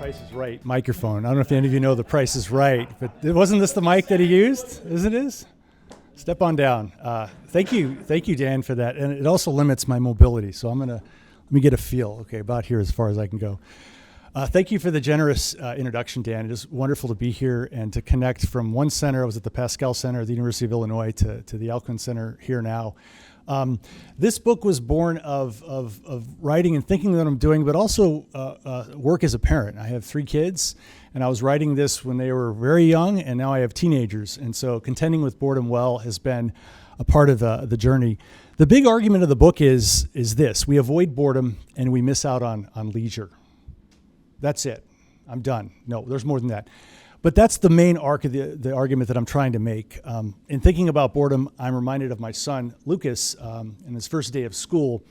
Price is Right microphone. I don't know if any of you know The Price is Right, but wasn't this the mic that he used? Isn't it? Step on down. Thank you, Dan, for that. And it also limits my mobility, so let me get a feel. Okay, about here as far as I can go. Thank you for the generous introduction, Dan. It is wonderful to be here and to connect from one center. I was at the Pascal Center at the University of Illinois to the Alcuin Center here now. This book was born of writing and thinking that I'm doing, but also work as a parent. I have 3 kids, and I was writing this when they were very young, and now I have teenagers. And so contending with boredom well has been a part of the journey. The big argument of the book is this: we avoid boredom and we miss out on leisure. That's it. I'm done. No, there's more than that. But that's the main arc of the argument that I'm trying to make. In thinking about boredom, I'm reminded of my son, Lucas, in his first day of school.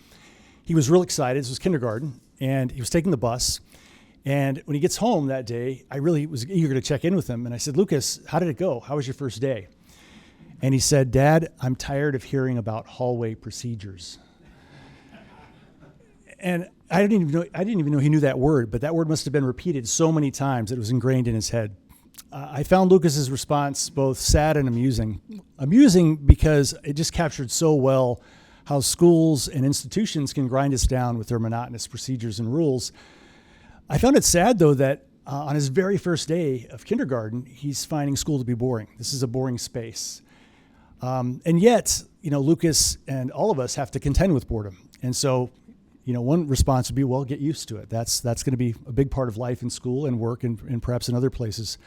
He was real excited. This was kindergarten, and he was taking the bus. And when he gets home that day, I really was eager to check in with him. And I said, Lucas, how did it go? How was your first day? And he said, Dad, I'm tired of hearing about hallway procedures. And I didn't even know he knew that word, but that word must have been repeated so many times that it was ingrained in his head. I found Lucas's response both sad and amusing. Amusing because it just captured so well how schools and institutions can grind us down with their monotonous procedures and rules. I found it sad, though, that on his very first day of kindergarten, he's finding school to be boring. This is a boring space. And yet, Lucas and all of us have to contend with boredom. And so, one response would be, well, get used to it. That's going to be a big part of life in school and work and perhaps in other places.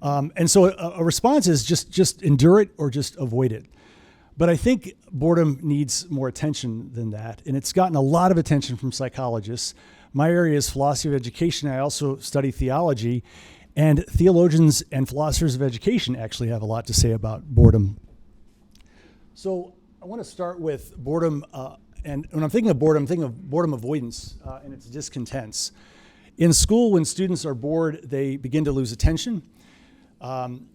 And so a response is just endure it or just avoid it. But I think boredom needs more attention than that. And it's gotten a lot of attention from psychologists. My area is philosophy of education. I also study theology. And theologians and philosophers of education actually have a lot to say about boredom. So I want to start with boredom. And when I'm thinking of boredom, I'm thinking of boredom avoidance and its discontents. In school, when students are bored, they begin to lose attention.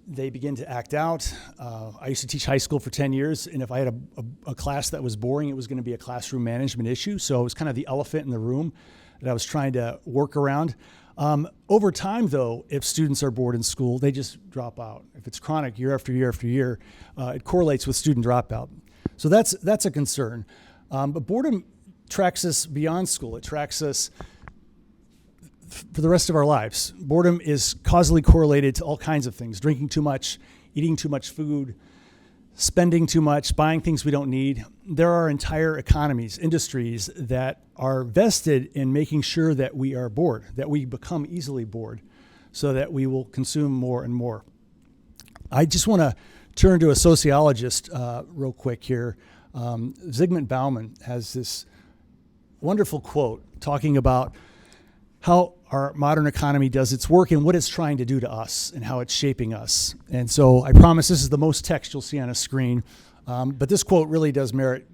They begin to act out. I used to teach high school for 10 years, and if I had a class that was boring, it was going to be a classroom management issue. So it was kind of the elephant in the room that I was trying to work around. Over time, though, if students are bored in school, they just drop out. If it's chronic year after year after year, it correlates with student dropout. So that's a concern. But boredom tracks us beyond school. It tracks us for the rest of our lives. Boredom is causally correlated to all kinds of things: drinking too much, eating too much food, spending too much, buying things we don't need. There are entire economies, industries that are vested in making sure that we are bored, that we become easily bored, so that we will consume more and more. I just want to turn to a sociologist real quick here. Zygmunt Bauman has this wonderful quote talking about how our modern economy does its work and what it's trying to do to us and how it's shaping us. And so I promise this is the most text you'll see on a screen, but this quote really does merit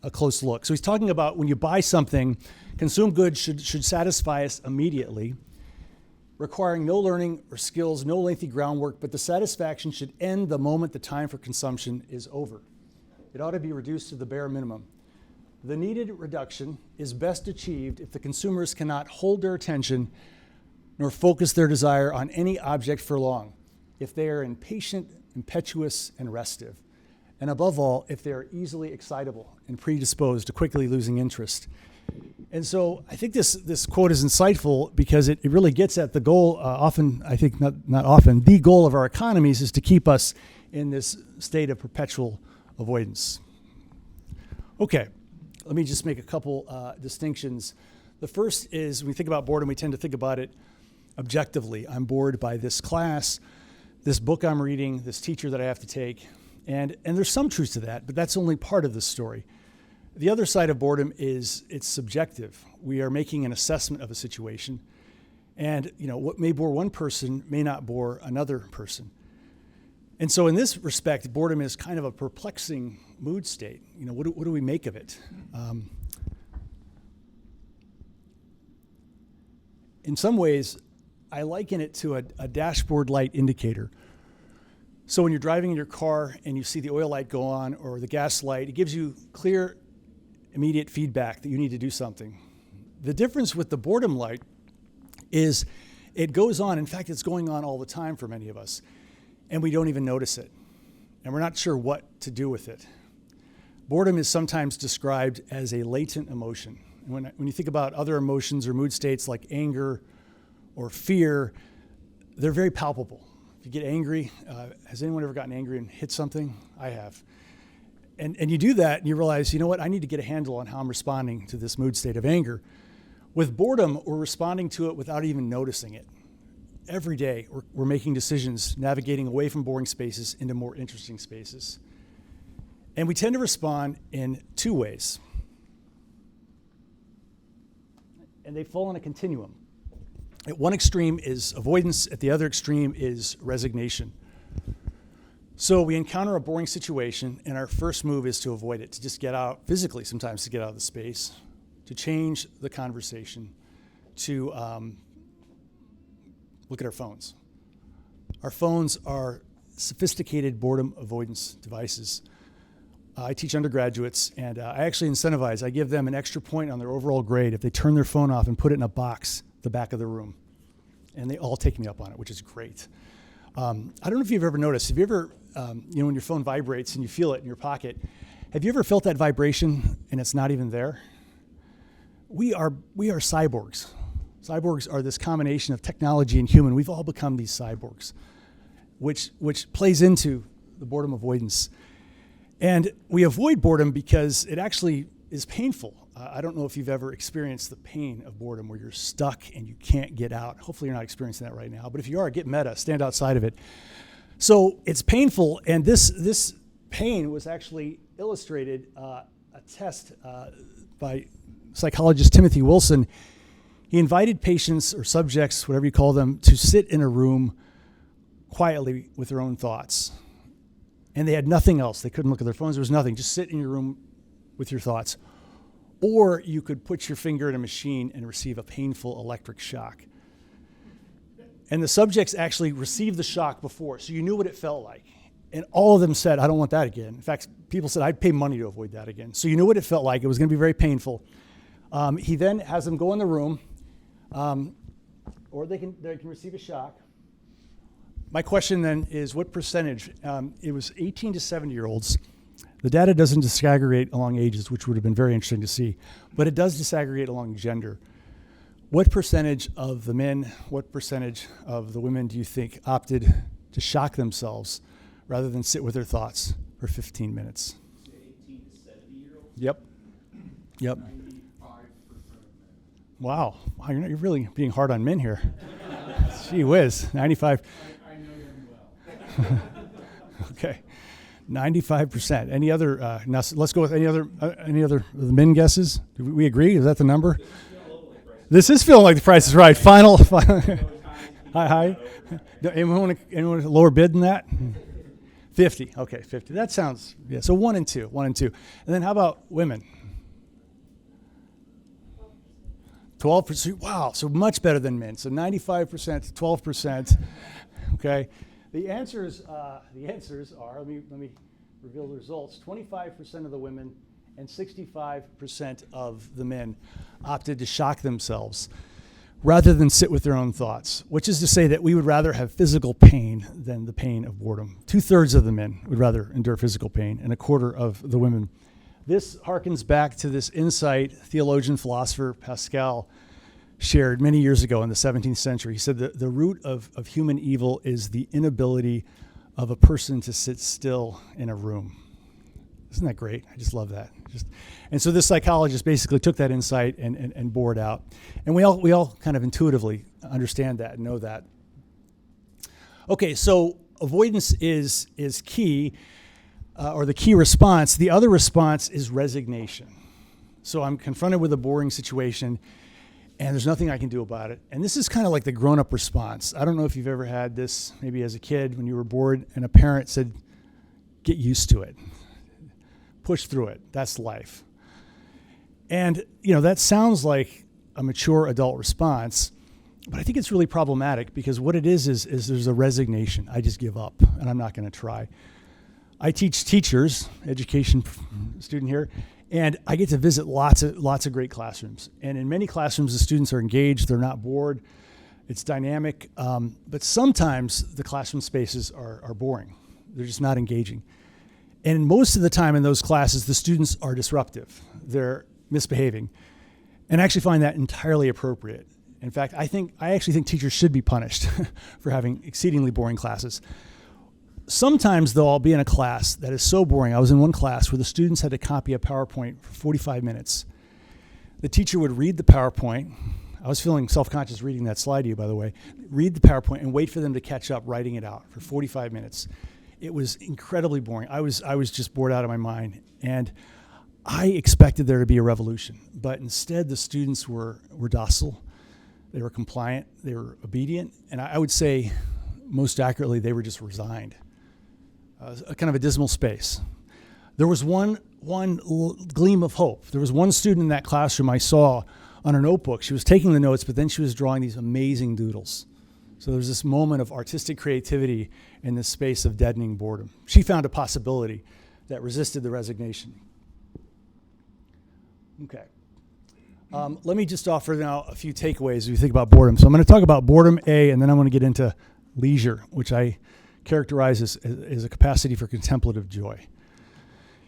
a close look. So he's talking about when you buy something, consumed goods should satisfy us immediately, requiring no learning or skills, no lengthy groundwork, but the satisfaction should end the moment the time for consumption is over. It ought to be reduced to the bare minimum. The needed reduction is best achieved if the consumers cannot hold their attention nor focus their desire on any object for long, if they are impatient, impetuous, and restive, and above all, if they are easily excitable and predisposed to quickly losing interest. And so I think this quote is insightful because it really gets at the goal, not often, the goal of our economies is to keep us in this state of perpetual avoidance. Okay. Let me just make a couple distinctions. The first is when we think about boredom, we tend to think about it objectively. I'm bored by this class, this book I'm reading, this teacher that I have to take. And there's some truth to that, but that's only part of the story. The other side of boredom is it's subjective. We are making an assessment of a situation. And what may bore one person may not bore another person. And so in this respect, boredom is kind of a perplexing mood state. What do we make of it? In some ways, I liken it to a dashboard light indicator. So when you're driving in your car and you see the oil light go on or the gas light, it gives you clear, immediate feedback that you need to do something. The difference with the boredom light is It goes on. In fact, it's going on all the time for many of us, and we don't even notice it, and we're not sure what to do with it. Boredom is sometimes described as a latent emotion. When you think about other emotions or mood states like anger or fear, they're very palpable. If you get angry, has anyone ever gotten angry and hit something? I have. And you do that and you realize, you know what, I need to get a handle on how I'm responding to this mood state of anger. With boredom, we're responding to it without even noticing it. Every day, we're making decisions, navigating away from boring spaces into more interesting spaces. And we tend to respond in two ways. And they fall on a continuum. At one extreme is avoidance, at the other extreme is resignation. So we encounter a boring situation, and our first move is to avoid it, to just get out, physically sometimes to get out of the space, to change the conversation, to look at our phones. Our phones are sophisticated boredom avoidance devices. I teach undergraduates, and I actually incentivize. I give them an extra point on their overall grade if they turn their phone off and put it in a box at the back of the room. And they all take me up on it, which is great. I don't know if you've ever noticed. Have you ever, when your phone vibrates and you feel it in your pocket, have you ever felt that vibration and it's not even there? We are cyborgs. Cyborgs are this combination of technology and human. We've all become these cyborgs, which plays into the boredom avoidance. And we avoid boredom because it actually is painful. I don't know if you've ever experienced the pain of boredom where you're stuck and you can't get out. Hopefully you're not experiencing that right now. But if you are, get meta, stand outside of it. So it's painful, and this pain was actually illustrated, a test by psychologist Timothy Wilson. He invited patients or subjects, whatever you call them, to sit in a room quietly with their own thoughts. And they had nothing else. They couldn't look at their phones. There was nothing. Just sit in your room with your thoughts. Or you could put your finger in a machine and receive a painful electric shock. And the subjects actually received the shock before, so you knew what it felt like. And all of them said, I don't want that again. In fact, people said, I'd pay money to avoid that again. So you knew what it felt like. It was going to be very painful. He then has them go in the room, or they can receive a shock. My question then is, what percentage? It was 18 to 70-year-olds. The data doesn't disaggregate along ages, which would have been very interesting to see, but it does disaggregate along gender. What percentage of the men, what percentage of the women do you think opted to shock themselves rather than sit with their thoughts for 15 minutes? 18 to 70-year-olds? Yep. 95% of men. Wow, you're really being hard on men here. Gee whiz, 95. I know them well. Okay, 95%. Any other? Now let's go with any other of the men guesses. Do we agree? Is that the number? This is feeling like The Price is Right. Final. Hi. Anyone lower bid than that? 50. Okay, 50. That sounds, yeah. So 1 and 2. And then how about women? 12%. Wow. So much better than men. So 95% to 12%. Okay. The answers are. Let me reveal the results. 25% of the women and 65% of the men opted to shock themselves rather than sit with their own thoughts, which is to say that we would rather have physical pain than the pain of boredom. 2/3 of the men would rather endure physical pain, and 1/4 of the women. This harkens back to this insight theologian, philosopher Pascal shared many years ago in the 17th century. He said that the root of human evil is the inability of a person to sit still in a room. Isn't that great? I just love that. And so this psychologist basically took that insight and bore it out. And we all kind of intuitively understand that and know that. Okay, so avoidance is key, or the key response. The other response is resignation. So I'm confronted with a boring situation, and there's nothing I can do about it. And this is kind of like the grown-up response. I don't know if you've ever had this, maybe as a kid, when you were bored and a parent said, get used to it. Push through it. That's life. And, that sounds like a mature adult response, but I think it's really problematic because what it is there's a resignation. I just give up, and I'm not going to try. I teach teachers, education student here, and I get to visit lots of great classrooms. And in many classrooms, the students are engaged. They're not bored. It's dynamic, but sometimes the classroom spaces are boring. They're just not engaging. And most of the time in those classes, the students are disruptive. They're misbehaving. And I actually find that entirely appropriate. In fact, I actually think teachers should be punished for having exceedingly boring classes. Sometimes, though, I'll be in a class that is so boring. I was in one class where the students had to copy a PowerPoint for 45 minutes. The teacher would read the PowerPoint. I was feeling self-conscious reading that slide to you, by the way. Read the PowerPoint and wait for them to catch up writing it out for 45 minutes. It was incredibly boring. I was just bored out of my mind. And I expected there to be a revolution. But instead, the students were docile. They were compliant. They were obedient. And I would say, most accurately, they were just resigned. A kind of a dismal space. There was one gleam of hope. There was one student in that classroom I saw on her notebook. She was taking the notes, but then she was drawing these amazing doodles. So there was this moment of artistic creativity in this space of deadening boredom. She found a possibility that resisted the resignation. Okay. Let me just offer now a few takeaways as we think about boredom. So I'm going to talk about boredom A, and then I'm going to get into leisure, which I characterize as a capacity for contemplative joy.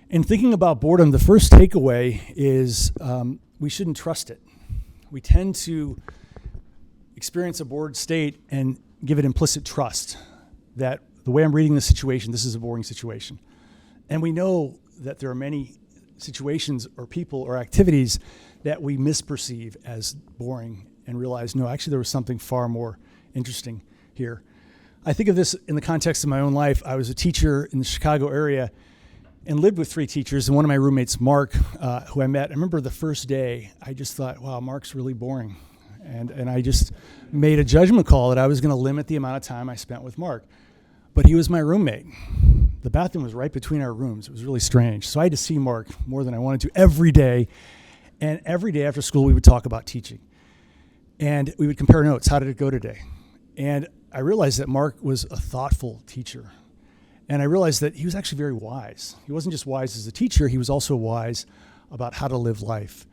In thinking about boredom, the first takeaway is we shouldn't trust it. We tend to experience a bored state and give it implicit trust that the way I'm reading the situation, this is a boring situation. And we know that there are many situations or people or activities that we misperceive as boring and realize, no, actually there was something far more interesting here. I think of this in the context of my own life. I was a teacher in the Chicago area and lived with 3 teachers, and one of my roommates, Mark, who I met, I remember the first day, I just thought, wow, Mark's really boring. And I just made a judgment call that I was going to limit the amount of time I spent with Mark. But he was my roommate. The bathroom was right between our rooms. It was really strange. So I had to see Mark more than I wanted to every day. And every day after school, we would talk about teaching. And we would compare notes. How did it go today? And I realized that Mark was a thoughtful teacher. And I realized that he was actually very wise. He wasn't just wise as a teacher, he was also wise about how to live life.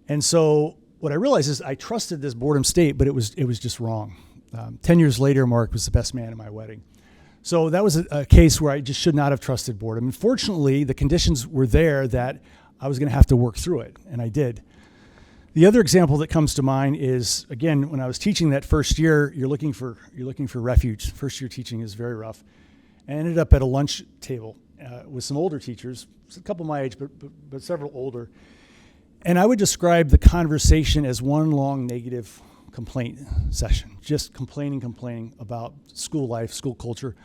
And so what I realized is I trusted this boredom state, but it was just wrong. 10 years later, Mark was the best man at my wedding. So that was a case where I just should not have trusted boredom. And fortunately, the conditions were there that I was going to have to work through it, and I did. The other example that comes to mind is, again, when I was teaching that first year, you're looking for refuge. First year teaching is very rough. I ended up at a lunch table with some older teachers, a couple my age, but several older. And I would describe the conversation as one long negative complaint session, just complaining about school life, school culture.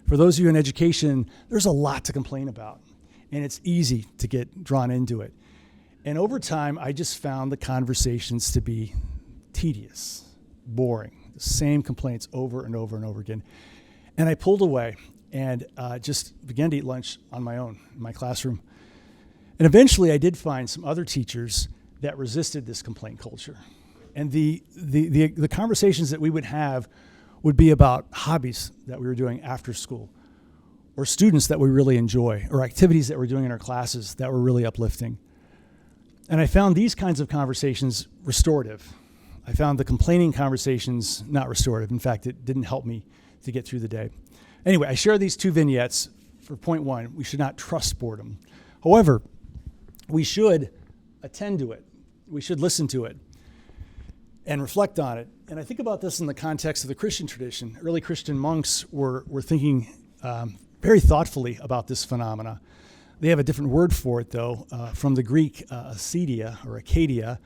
For those of you in education, there's a lot to complain about, and it's easy to get drawn into it. And over time, I just found the conversations to be tedious, boring, the same complaints over and over and over again. And I pulled away and just began to eat lunch on my own in my classroom. And eventually, I did find some other teachers that resisted this complaint culture. And the conversations that we would have would be about hobbies that we were doing after school, or students that we really enjoy, or activities that we're doing in our classes that were really uplifting. And I found these kinds of conversations restorative. I found the complaining conversations not restorative. In fact, it didn't help me to get through the day. Anyway, I share these 2 vignettes for point 1. We should not trust boredom. However, we should attend to it. We should listen to it and reflect on it. And I think about this in the context of the Christian tradition. Early Christian monks were thinking very thoughtfully about this phenomena. They have a different word for it, though, from the Greek acedia or acadia.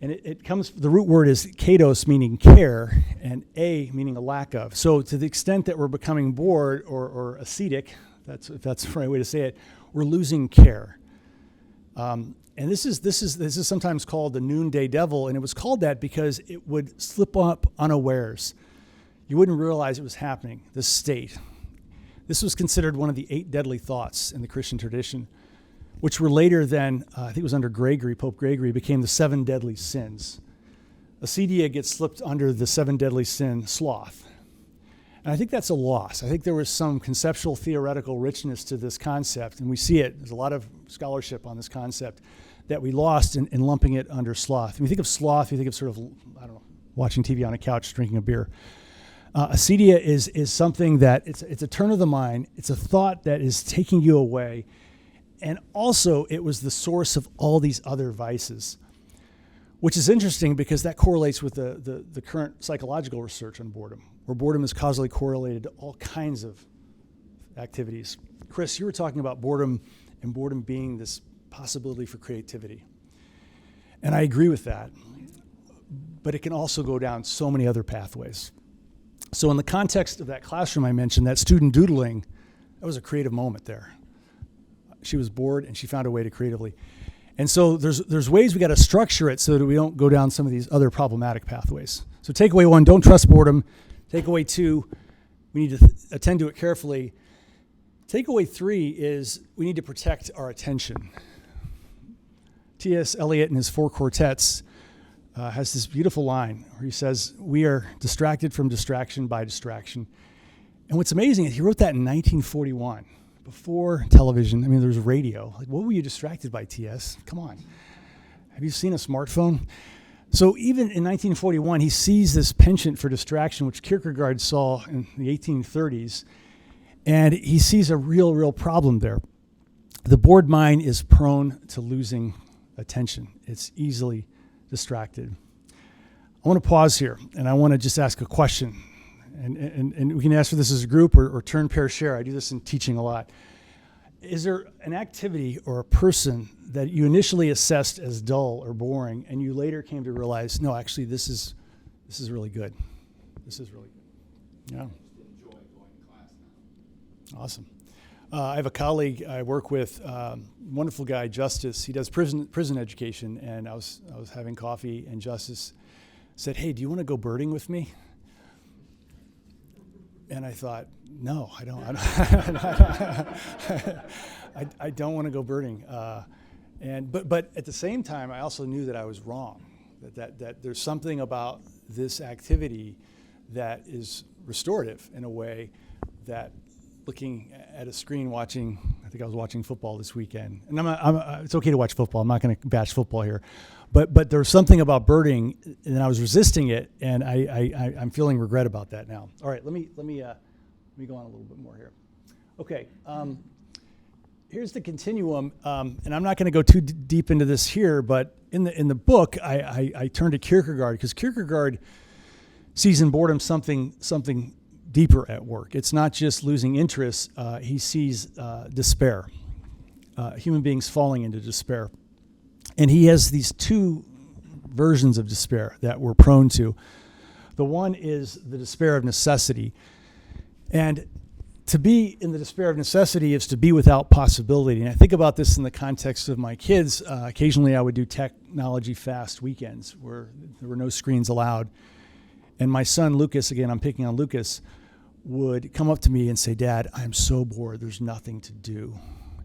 And it comes, the root word is kados, meaning care, and a, meaning a lack of. So to the extent that we're becoming bored or ascetic, if that's the right way to say it, we're losing care. And this is sometimes called the noonday devil, and it was called that because it would slip up unawares. You wouldn't realize it was happening, this state. This was considered one of the 8 deadly thoughts in the Christian tradition, which were later then, I think it was under Gregory, Pope Gregory, became the 7 deadly sins. Acedia gets slipped under the 7 deadly sin, sloth. And I think that's a loss. I think there was some conceptual, theoretical richness to this concept, and we see it. There's a lot of scholarship on this concept that we lost in lumping it under sloth. When you think of sloth, you think of sort of, watching TV on a couch, drinking a beer. Acedia is something that it's a turn of the mind. It's a thought that is taking you away. And also, it was the source of all these other vices, which is interesting because that correlates with the current psychological research on boredom, where boredom is causally correlated to all kinds of activities. Chris, you were talking about boredom and boredom being this possibility for creativity. And I agree with that. But it can also go down so many other pathways. So in the context of that classroom I mentioned, that student doodling, that was a creative moment there. She was bored and she found a way to creatively. And so there's ways we got to structure it so that we don't go down some of these other problematic pathways. So takeaway 1, don't trust boredom. Takeaway 2, we need to attend to it carefully. Takeaway 3 is we need to protect our attention. T.S. Eliot in his 4 quartets has this beautiful line where he says, we are distracted from distraction by distraction. And what's amazing is he wrote that in 1941, before television. I mean, there was radio. Like, what were you distracted by, T.S.? Come on. Have you seen a smartphone? So even in 1941, he sees this penchant for distraction, which Kierkegaard saw in the 1830s, and he sees a real problem there. The bored mind is prone to losing attention. It's easily distracted. I want to pause here, and I want to just ask a question. And we can answer this as a group or turn, pair, share. I do this in teaching a lot. Is there an activity or a person that you initially assessed as dull or boring, and you later came to realize, no, actually, this is really good. This is really good. Yeah. Enjoy going to class now. Awesome. I have a colleague I work with, wonderful guy, Justice. He does prison education, and I was having coffee, and Justice said, "Hey, do you want to go birding with me?" And I thought, no, I don't. I don't want to go birding. But at the same time, I also knew that I was wrong. That there's something about this activity that is restorative in a way that looking at a screen watching, I think I was watching football this weekend. And it's okay to watch football. I'm not going to bash football here. But there's something about birding, and I was resisting it, and I'm feeling regret about that now. All right, let me go on a little bit more here. Okay, here's the continuum, and I'm not going to go too deep into this here, but in the book, I turned to Kierkegaard, because Kierkegaard sees in boredom something deeper at work. It's not just losing interest. He sees despair, human beings falling into despair. And he has these 2 versions of despair that we're prone to. The one is the despair of necessity. And to be in the despair of necessity is to be without possibility. And I think about this in the context of my kids. Occasionally I would do technology fast weekends where there were no screens allowed. And my son, Lucas, again, I'm picking on Lucas, would come up to me and say, "Dad, I'm so bored. There's nothing to do."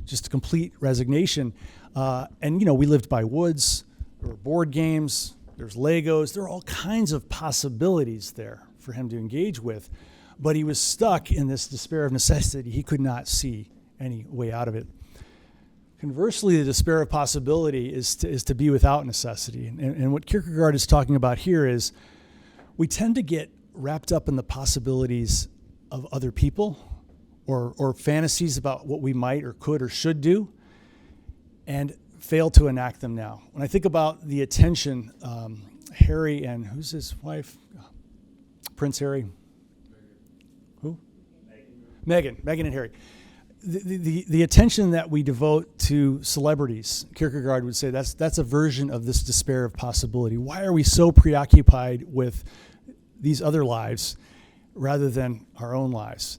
Just a complete resignation. And, we lived by woods. There were board games. There's Legos. There are all kinds of possibilities there for him to engage with. But he was stuck in this despair of necessity. He could not see any way out of it. Conversely, the despair of possibility is to be without necessity. And what Kierkegaard is talking about here is we tend to get wrapped up in the possibilities of other people or fantasies about what we might or could or should do, and fail to enact them now. When I think about the attention, Harry and who's his wife? Prince Harry. Who? Meghan and Harry. The attention that we devote to celebrities, Kierkegaard would say that's a version of this despair of possibility. Why are we so preoccupied with these other lives rather than our own lives?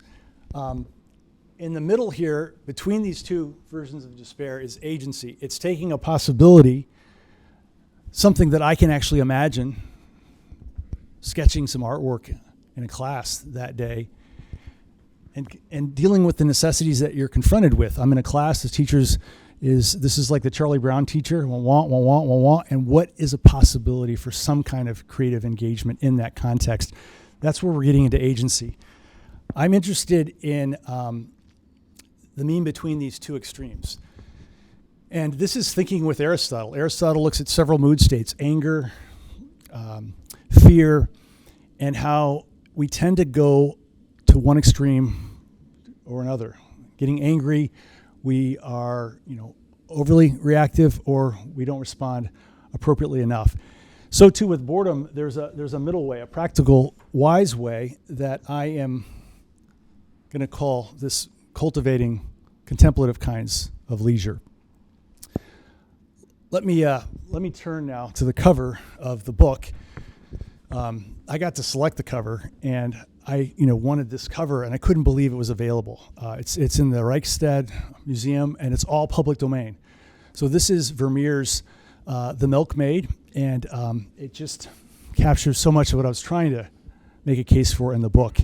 In the middle here, between these 2 versions of despair, is agency. It's taking a possibility, something that I can actually imagine, sketching some artwork in a class that day, and dealing with the necessities that you're confronted with. I'm in a class, the teachers this is like the Charlie Brown teacher, want, and what is a possibility for some kind of creative engagement in that context? That's where we're getting into agency. I'm interested in the mean between these 2 extremes. And this is thinking with Aristotle. Aristotle looks at several mood states: anger, fear, and how we tend to go to one extreme or another. Getting angry, we are, overly reactive, or we don't respond appropriately enough. So too with boredom, there's a middle way, a practical, wise way that I am going to call this cultivating contemplative kinds of leisure. Let me turn now to the cover of the book. I got to select the cover, and I wanted this cover, and I couldn't believe it was available. It's in the Reichstag Museum, and it's all public domain. So this is Vermeer's The Milkmaid, and it just captures so much of what I was trying to make a case for in the book.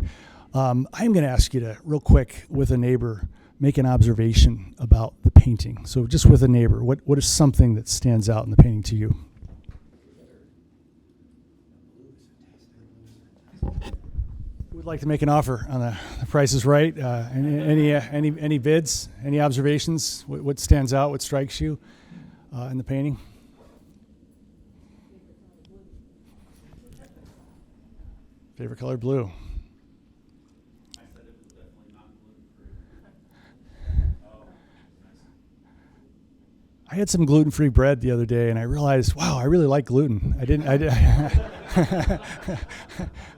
I'm going to ask you to, real quick, with a neighbor, make an observation about the painting. So just with a neighbor, what is something that stands out in the painting to you? Who would like to make an offer on the Price is Right? Any bids? Any observations? What stands out? What strikes you in the painting? Favorite color, blue. I said it was definitely not gluten-free. Oh, nice. I had some gluten-free bread the other day, and I realized, wow, I really like gluten. I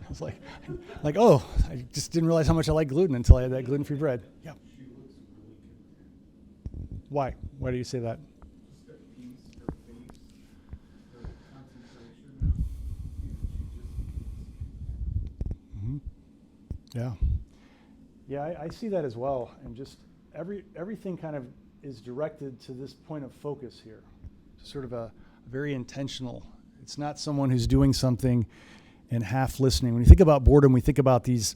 was like, oh, I just didn't realize how much I like gluten until I had that gluten-free bread. Yeah. She looks really content. Why? Why do you say that? Just her peace, her face, her concentration. Yeah. Yeah, I see that as well. And just everything kind of is directed to this point of focus here. Sort of a very intentional. It's not someone who's doing something and half listening. When you think about boredom, we think about these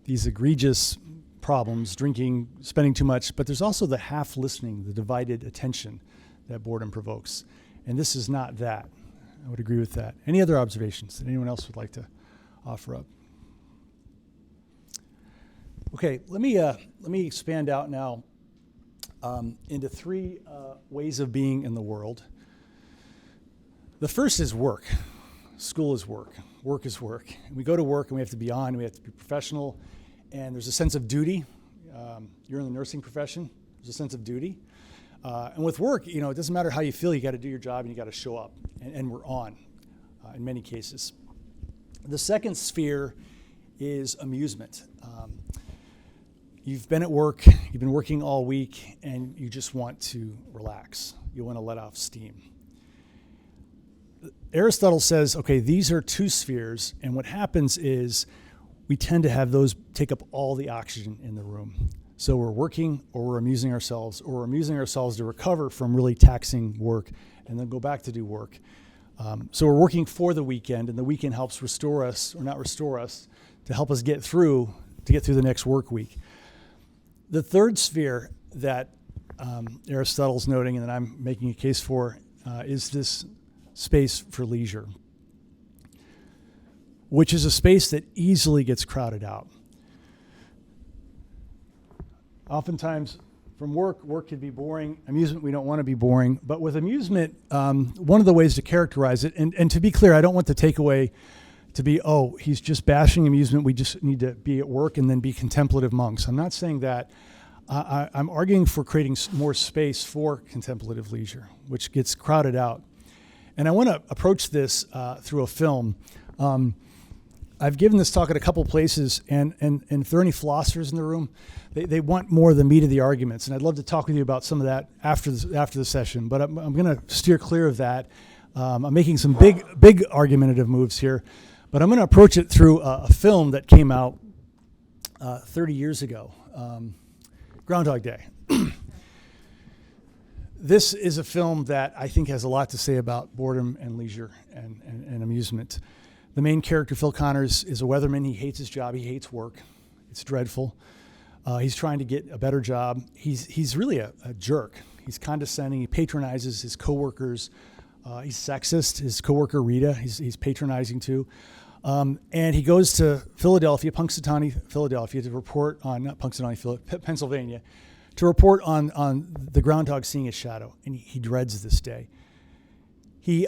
egregious problems, drinking, spending too much, but there's also the half listening, the divided attention that boredom provokes. And this is not that. I would agree with that. Any other observations that anyone else would like to offer up? Okay, let me expand out now into three ways of being in the world. The first is work. School is work. Work is work. And we go to work, and we have to be on, and we have to be professional, and there's a sense of duty. You're in the nursing profession. There's a sense of duty. And with work, it doesn't matter how you feel. You got to do your job, and you got to show up, and we're on in many cases. The second sphere is amusement. You've been at work, you've been working all week, and you just want to relax. You want to let off steam. Aristotle says, okay, these are two spheres, and what happens is we tend to have those take up all the oxygen in the room. So we're working, or we're amusing ourselves, or we're amusing ourselves to recover from really taxing work and then go back to do work. So we're working for the weekend, and the weekend helps restore us, or not restore us, to help us get through the next work week. The third sphere that Aristotle's noting, and that I'm making a case for, is this space for leisure, which is a space that easily gets crowded out. Oftentimes, from work can be boring. Amusement, we don't want to be boring. But with amusement, one of the ways to characterize it, and to be clear, I don't want the takeaway to be, oh, he's just bashing amusement. We just need to be at work and then be contemplative monks. I'm not saying that. I'm arguing for creating more space for contemplative leisure, which gets crowded out. And I want to approach this through a film. I've given this talk at a couple places, and if there are any philosophers in the room, they want more of the meat of the arguments. And I'd love to talk with you about some of that after the session, but I'm going to steer clear of that. I'm making some big argumentative moves here. But I'm going to approach it through a film that came out 30 years ago, Groundhog Day. This is a film that I think has a lot to say about boredom and leisure and amusement. The main character, Phil Connors, is a weatherman. He hates his job. He hates work. It's dreadful. He's trying to get a better job. He's really a jerk. He's condescending. He patronizes his coworkers. He's sexist. His coworker, Rita, he's patronizing too. And he goes to Punxsutawney, Philadelphia, to report on, not Punxsutawney, Pennsylvania, to report on the groundhog seeing his shadow. And he dreads this day. He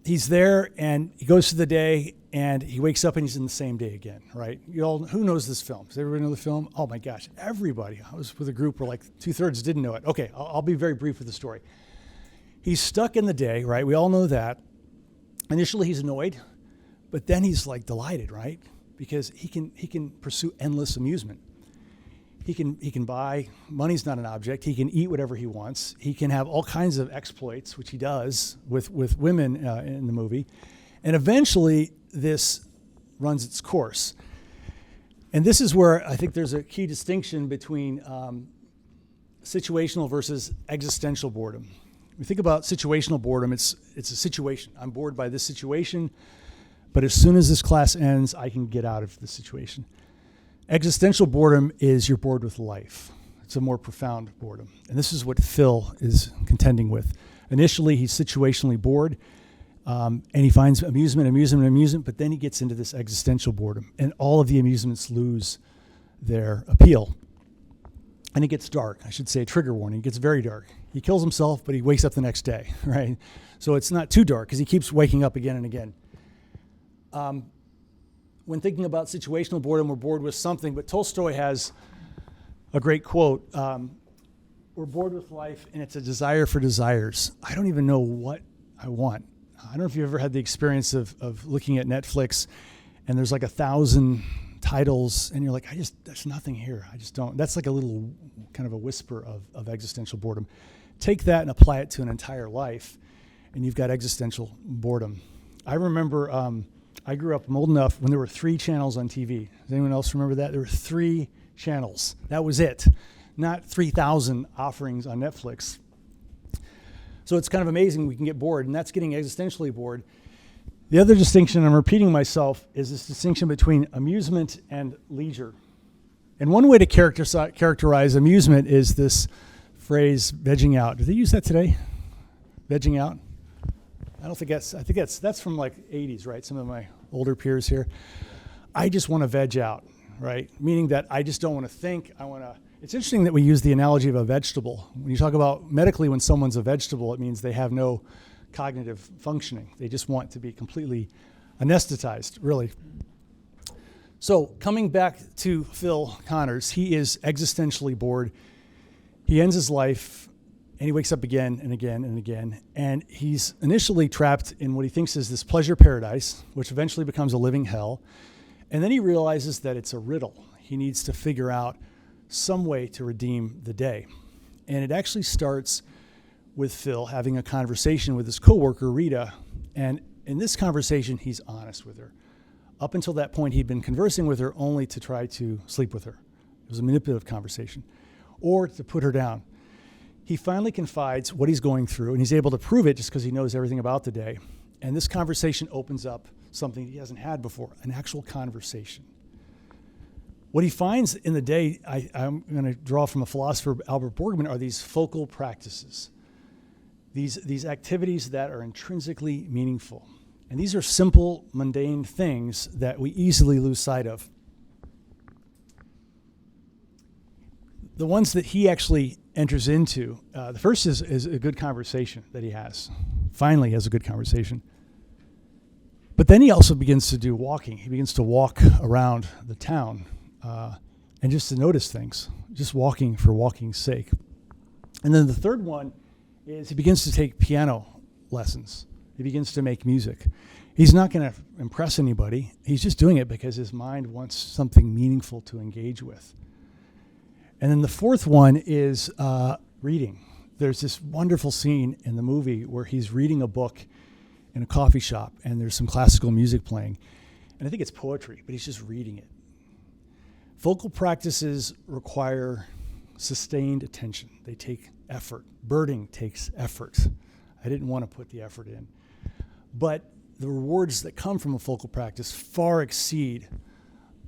he's there, and he goes through the day, and he wakes up, and he's in the same day again, right? You all, who knows this film? Does everybody know the film? Oh, my gosh, everybody. I was with a group where like 2/3 didn't know it. Okay, I'll be very brief with the story. He's stuck in the day, right? We all know that. Initially, he's annoyed, but then he's like delighted, right? Because he can pursue endless amusement. He can buy, money's not an object. He can eat whatever he wants. He can have all kinds of exploits, which he does with women in the movie. And eventually, this runs its course. And this is where I think there's a key distinction between situational versus existential boredom. When we think about situational boredom, it's a situation. I'm bored by this situation, but as soon as this class ends, I can get out of the situation. Existential boredom is you're bored with life. It's a more profound boredom. And this is what Phil is contending with. Initially, he's situationally bored, and he finds amusement, but then he gets into this existential boredom, and all of the amusements lose their appeal. And it gets dark. I should say, trigger warning, it gets very dark. He kills himself, but he wakes up the next day, right? So it's not too dark, because he keeps waking up again and again. When thinking about situational boredom, we're bored with something, but Tolstoy has a great quote. We're bored with life, and it's a desire for desires. I don't even know what I want. I don't know if you've ever had the experience of looking at Netflix, and there's like 1,000 titles, and you're like, there's nothing here. I just don't. That's like a little kind of a whisper of existential boredom. Take that and apply it to an entire life, and you've got existential boredom. I remember I grew up, I'm old enough, when there were 3 channels on TV. Does anyone else remember that? There were 3 channels. That was it. Not 3,000 offerings on Netflix. So it's kind of amazing we can get bored, and that's getting existentially bored. The other distinction, I'm repeating myself, is this distinction between amusement and leisure. And one way to characterize amusement is this phrase, vegging out. Do they use that today? Vegging out? I think that's from like 80s, right? Some of my older peers here. I just want to veg out, right? Meaning that I just don't want to think. It's interesting that we use the analogy of a vegetable. When you talk about medically, when someone's a vegetable, it means they have no cognitive functioning. They just want to be completely anesthetized, really. So coming back to Phil Connors, he is existentially bored. He ends his life, and he wakes up again and again and again. And he's initially trapped in what he thinks is this pleasure paradise, which eventually becomes a living hell. And then he realizes that it's a riddle. He needs to figure out some way to redeem the day. And it actually starts with Phil having a conversation with his coworker, Rita. And in this conversation, he's honest with her. Up until that point, he'd been conversing with her only to try to sleep with her. It was a manipulative conversation, or to put her down. He finally confides what he's going through, and he's able to prove it just because he knows everything about the day. And this conversation opens up something he hasn't had before, an actual conversation. What he finds in the day, I'm going to draw from a philosopher, Albert Borgman, are these focal practices, these activities that are intrinsically meaningful. And these are simple, mundane things that we easily lose sight of. The ones that he actually enters into, the first is a good conversation that he has. Finally has a good conversation. But then he also begins to do walking. He begins to walk around the town and just to notice things, just walking for walking's sake. And then the third one is he begins to take piano lessons. He begins to make music. He's not going to impress anybody. He's just doing it because his mind wants something meaningful to engage with. And then the fourth one is reading. There's this wonderful scene in the movie where he's reading a book in a coffee shop, and there's some classical music playing. And I think it's poetry, but he's just reading it. Focal practices require sustained attention. They take effort. Birding takes effort. I didn't want to put the effort in. But the rewards that come from a focal practice far exceed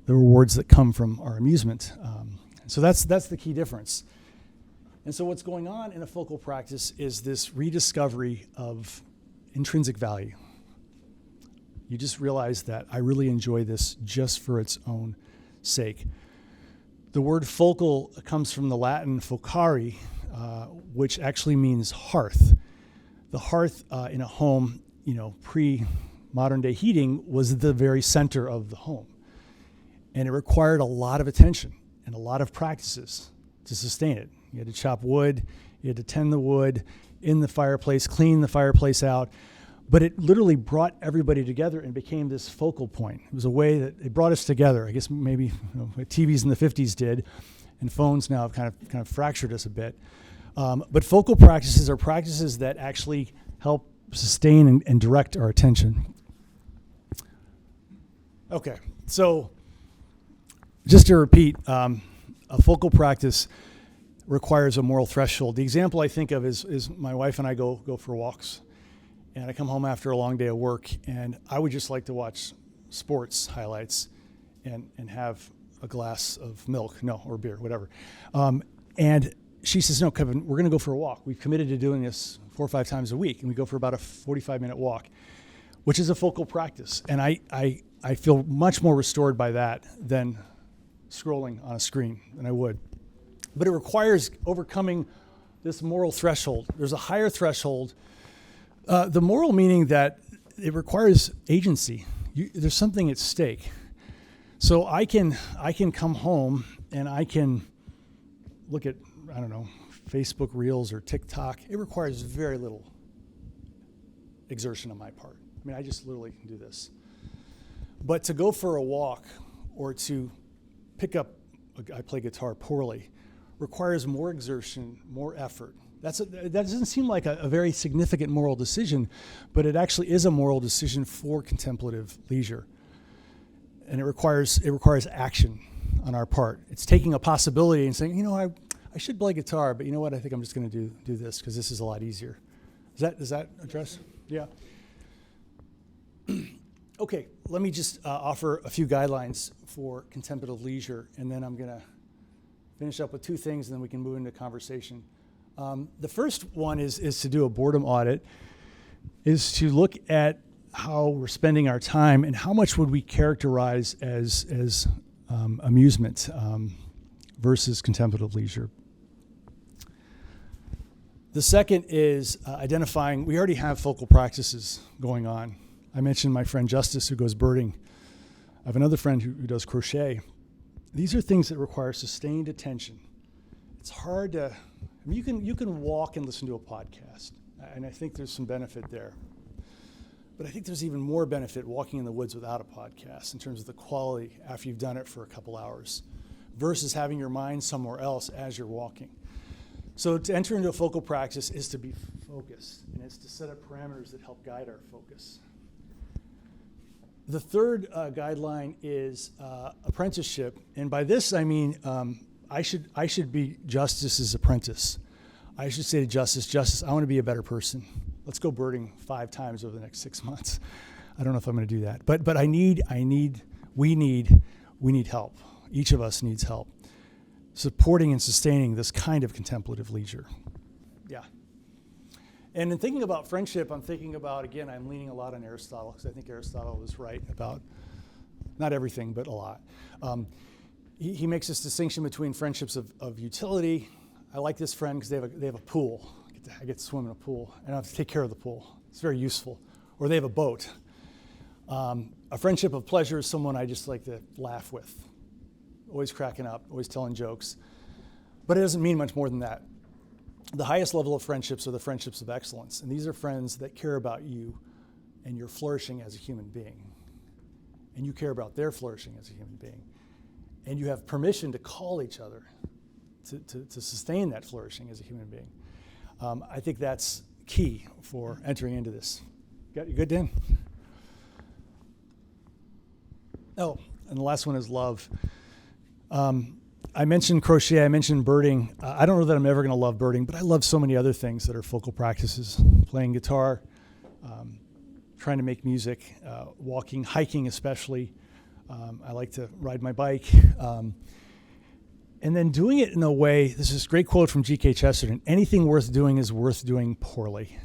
the rewards that come from our amusement. So that's the key difference. And so what's going on in a focal practice is this rediscovery of intrinsic value. You just realize that I really enjoy this just for its own sake. The word focal comes from the Latin focare, which actually means hearth. The hearth in a home pre-modern day heating, was the very center of the home. And it required a lot of attention and a lot of practices to sustain it. You had to chop wood, you had to tend the wood in the fireplace, clean the fireplace out. But it literally brought everybody together and became this focal point. It was a way that it brought us together. I guess maybe what TVs in the 50s did, and phones now have kind of fractured us a bit. But focal practices are practices that actually help sustain and direct our attention. Okay, so just to repeat, a focal practice requires a moral threshold. The example I think of is my wife and I go for walks. And I come home after a long day of work, and I would just like to watch sports highlights and have a glass of milk, or beer, whatever. And she says, no, Kevin, we're going to go for a walk. We've committed to doing this 4 or 5 times a week, and we go for about a 45-minute walk, which is a focal practice. And I feel much more restored by that than scrolling on a screen than I would. But it requires overcoming this moral threshold. There's a higher threshold. The moral meaning that it requires agency. There's something at stake. So I can come home and I can look at, Facebook Reels or TikTok. It requires very little exertion on my part. I just literally can do this. But to go for a walk or to pick up, I play guitar poorly, requires more exertion, more effort. That doesn't seem like a very significant moral decision, but it actually is a moral decision for contemplative leisure. And it requires action on our part. It's taking a possibility and saying, I should play guitar, but you know what? I think I'm just going to do this because this is a lot easier. Does that address? Yeah. Okay, let me just offer a few guidelines for contemplative leisure, and then I'm going to finish up with 2 things, and then we can move into conversation. The first one is to do a boredom audit, is to look at how we're spending our time and how much would we characterize as amusement versus contemplative leisure. The second is identifying, we already have focal practices going on. I mentioned my friend Justice who goes birding. I have another friend who does crochet. These are things that require sustained attention. It's hard to, you can walk and listen to a podcast, and I think there's some benefit there. But I think there's even more benefit walking in the woods without a podcast in terms of the quality after you've done it for a couple hours versus having your mind somewhere else as you're walking. So to enter into a focal practice is to be focused, and it's to set up parameters that help guide our focus. The third guideline is apprenticeship, and by this I mean I should be Justice's apprentice. I should say to Justice, I want to be a better person. Let's go birding 5 times over the next 6 months. I don't know if I'm going to do that, but we need help. Each of us needs help supporting and sustaining this kind of contemplative leisure. Yeah. And in thinking about friendship, I'm thinking about, again, I'm leaning a lot on Aristotle because I think Aristotle was right about not everything, but a lot. He makes this distinction between friendships of utility. I like this friend because they have a pool. I get to swim in a pool, and I have to take care of the pool. It's very useful. Or they have a boat. A friendship of pleasure is someone I just like to laugh with. Always cracking up, always telling jokes. But it doesn't mean much more than that. The highest level of friendships are the friendships of excellence. And these are friends that care about you and your flourishing as a human being. And you care about their flourishing as a human being. And you have permission to call each other to sustain that flourishing as a human being. I think that's key for entering into this. You good, Dan? Oh, and the last one is love. I mentioned crochet, I mentioned birding. I don't know that I'm ever going to love birding, but I love so many other things that are focal practices. Playing guitar, trying to make music, walking, hiking especially. I like to ride my bike. And then doing it in a way, this is a great quote from G.K. Chesterton, anything worth doing is worth doing poorly.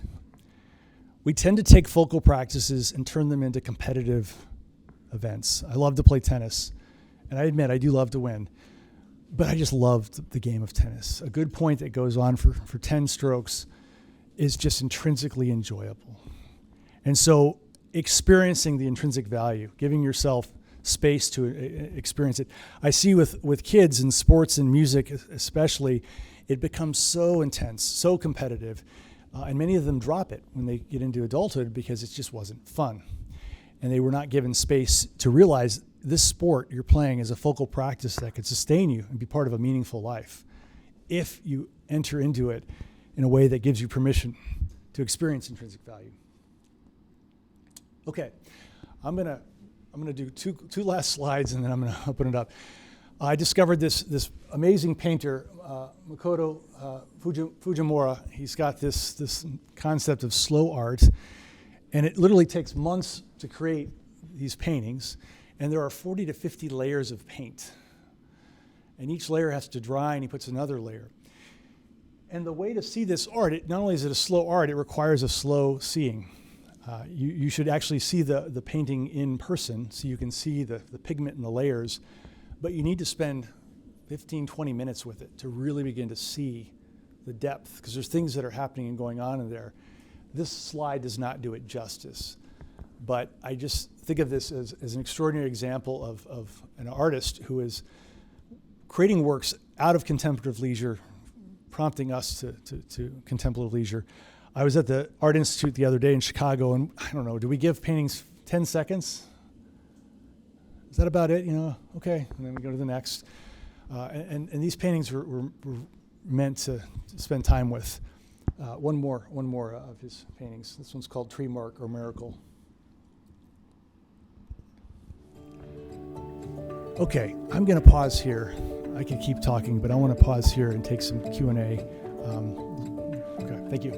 We tend to take focal practices and turn them into competitive events. I love to play tennis, and I admit I do love to win, but I just loved the game of tennis. A good point that goes on for 10 strokes is just intrinsically enjoyable. And so experiencing the intrinsic value, giving yourself space to experience it. I see with kids in sports and music especially, it becomes so intense, so competitive, and many of them drop it when they get into adulthood because it just wasn't fun. And they were not given space to realize this sport you're playing is a focal practice that could sustain you and be part of a meaningful life if you enter into it in a way that gives you permission to experience intrinsic value. Okay, I'm gonna do two last slides and then I'm gonna open it up. I discovered this amazing painter, Makoto Fujimura. He's got this concept of slow art, and it literally takes months to create these paintings, and there are 40 to 50 layers of paint. And each layer has to dry, and he puts another layer. And the way to see this art, not only is it a slow art, it requires a slow seeing. You should actually see the painting in person so you can see the pigment and the layers, but you need to spend 15, 20 minutes with it to really begin to see the depth, because there's things that are happening and going on in there. This slide does not do it justice, but I just think of this as an extraordinary example of an artist who is creating works out of contemplative leisure, prompting us to contemplative leisure. I was at the Art Institute the other day in Chicago, and I don't know, do we give paintings 10 seconds? Is that about it? Okay, and then we go to the next. And these paintings were meant to spend time with. One more of his paintings. This one's called Tree Mark or Miracle. Okay, I'm going to pause here. I could keep talking, but I want to pause here and take some Q&A. Okay, thank you.